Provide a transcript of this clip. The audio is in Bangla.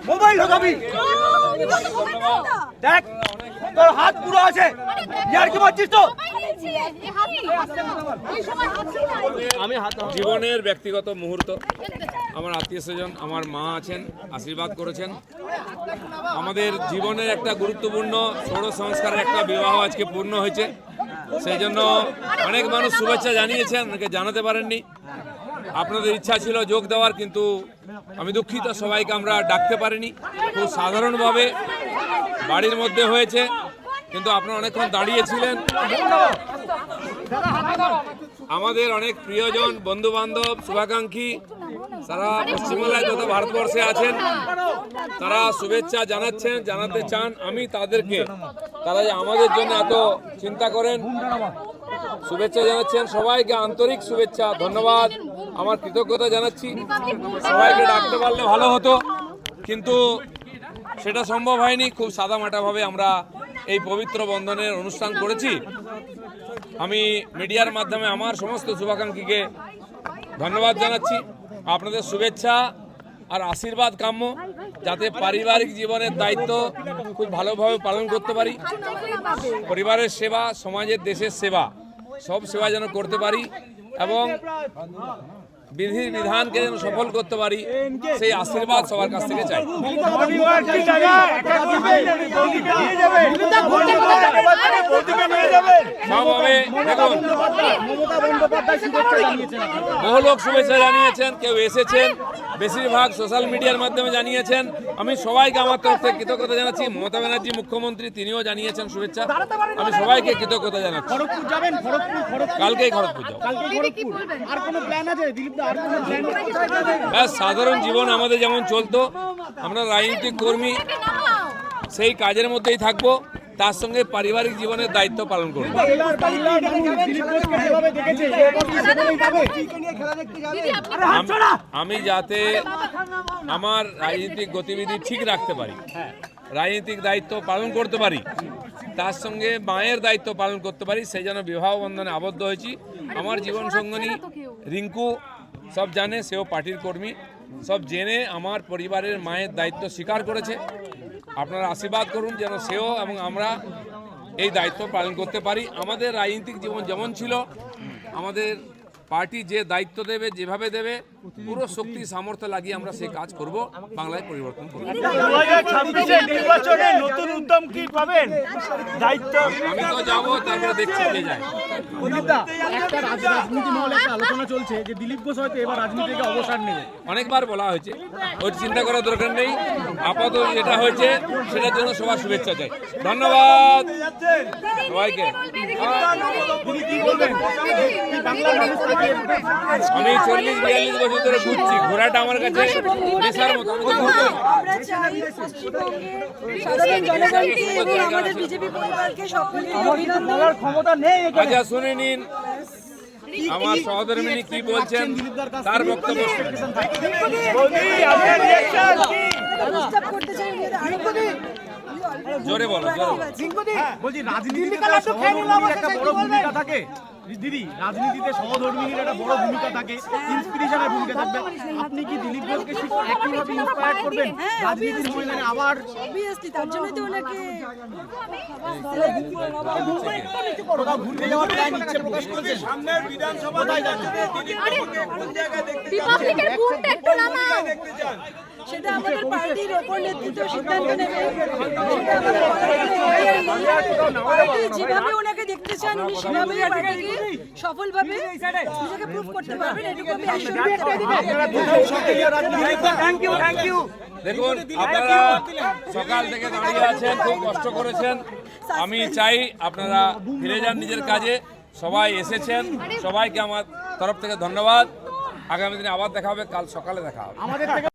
মোবাইল ঢোকাবি দেখ তোর হাত পুরো আছে ইয়ার কি বলছিস তো আমি জীবনের ব্যক্তিগত মুহূর্ত আমার আত্মীয় স্বজন আমার মা আছেন আশীর্বাদ করেছেন আমাদের জীবনের একটা গুরুত্বপূর্ণ ষোড় সংস্কারের একটা বিবাহ আজকে পূর্ণ হয়েছে সেই জন্য অনেক মানুষ শুভেচ্ছা জানিয়েছেন অনেকে জানাতে পারেননি আপনাদের ইচ্ছা ছিল যোগ দেওয়ার কিন্তু আমি দুঃখিত সবাইকে আমরা ডাকতে পারিনি খুব সাধারণভাবে বাড়ির মধ্যে হয়েছে কিন্তু আপনারা অনেকক্ষণ দাঁড়িয়েছিলেন আমাদের অনেক প্রিয়জন বন্ধু বান্ধব শুভাকাঙ্ক্ষী সারা পশ্চিমবাংলায় যত ভারতবর্ষে আছেন তারা শুভেচ্ছা জানাচ্ছেন জানাতে চান আমি তাদেরকে তারা যে আমাদের জন্য এত চিন্তা করেন শুভেচ্ছা জানাচ্ছেন সবাইকে আন্তরিক শুভেচ্ছা ধন্যবাদ আমার কৃতজ্ঞতা জানাচ্ছি সবাইকে ডাকতে পারলে ভালো হতো কিন্তু সেটা সম্ভব হয়নি খুব সাদামাটাভাবে আমরা এই পবিত্র বন্ধনের অনুষ্ঠান করেছি আমি মিডিয়ার মাধ্যমে আমার সমস্ত শুভাকাঙ্ক্ষীকে ধন্যবাদ জানাচ্ছি আপনাদের শুভেচ্ছা আর আশীর্বাদ কাম্য যাতে পারিবারিক জীবনের দায়িত্ব খুব ভালোভাবে পালন করতে পারি পরিবারের সেবা সমাজের দেশের সেবা সব সেবা যেন করতে পারি এবং বিধি বিধানকে যেন সফল করতে পারি সেই আশীর্বাদ সবার কাছ থেকে চাই বহু লোক শুভেচ্ছা জানিয়েছেন কেউ এসেছেন বেশিরভাগ সোশ্যাল মিডিয়ার মাধ্যমে জানিয়েছেন আমি সবাইকে আমার তরফ থেকে কৃতজ্ঞতা জানাচ্ছি মমতা ব্যানার্জি মুখ্যমন্ত্রী তিনিও জানিয়েছেন শুভেচ্ছা আমি সবাইকে কৃতজ্ঞতা জানাচ্ছি কালকেই খড়গপুর যাব সাধারণ জীবন আমাদের যেমন চলতো আমরা রাজনৈতিক কর্মী সেই কাজের মধ্যেই থাকবো তার সঙ্গে পারিবারিক জীবনের দায়িত্ব পালন করব আমি যাতে আমার রাজনৈতিক গতিবিধি ঠিক রাখতে পারি রাজনৈতিক দায়িত্ব পালন করতে পারি তার সঙ্গে মায়ের দায়িত্ব পালন করতে পারি সেই জন্য বিবাহ বন্ধনে আবদ্ধ হয়েছি আমার জীবন সঙ্গিনী রিঙ্কু সব জানে সেও পার্টির কর্মী সব জেনে আমার পরিবারের মায়ের দায়িত্ব স্বীকার করেছে আপনারা আশীর্বাদ করুন যেন সেও এবং আমরা এই দায়িত্ব পালন করতে পারি আমাদের রাজনৈতিক জীবন যেমন ছিল আমাদের পার্টি যে দায়িত্ব দেবে যেভাবে দেবে পুরো শক্তি সামর্থ্য লাগিয়ে আমরা সেই কাজ করব বাংলায় পরিবর্তন করব 2026 নির্বাচনে নতুন উদ্যম কি পাবেন দায়িত্ব আমি তো যাব তারপরে দেখছি কে যায় একটা রাজনীতি মহলে একটা আলোচনা চলছে যে দিলীপ ঘোষ হয়তো এবার রাজনীতি থেকে অবসর নেবে অনেকবার বলা হয়েছে ওই চিন্তা করার দরকার নেই আপাতত যেটা হয়েছে সেটার জন্য সবার শুভেচ্ছা চাই ধন্যবাদ সবাইকে আমি 40-42 বছর ধরে ঘুরছি ঘোড়াটা আমার কাছে নেশার মতো আচ্ছা শুনে নিন আমার সহধর্মিনী কি বলছেন তার বক্তব্য জোরে বলো বলছি রাজনীতিতে একটা বড় ভূমিকা থাকে দিদি রাজনীতিতে সহধর্মিনীর একটা বড় ভূমিকা থাকে ইন্সপিরেশনের ভূমিকা থাকবে আপনি কি দিলীপ ঘোষকে একইভাবে ইন্সপায়ার করবেন রাজনীতির ময়দানে আবার অবভিয়াসলি তার জন্য তো ওনাকে ঘুরতে যাওয়ার প্ল্যান ইচ্ছে প্রকাশ করেছেন সামনের বিধানসভায় যাচ্ছেন রিপাবলিকের ভোটটা একটু নামাও সেটা আমাদের পার্টির ওপর নেতৃত্ব সিদ্ধান্ত নেবে যেভাবে ওনাকে দেখতে চান উনি সেভাবেই পার্টিকে সফলভাবে নিজেকে প্রুভ করতে পারবেন এটুকু আমি থ্যাংক ইউ দেখুন আপনারা সকাল থেকে দাঁড়িয়ে আছেন খুব কষ্ট করেছেন আমি চাই আপনারা ফিরে যান নিজের কাজে সবাই এসেছেন সবাইকে আমার তরফ থেকে ধন্যবাদ আগামী দিনে আবার দেখা হবে কাল সকালে দেখা হবে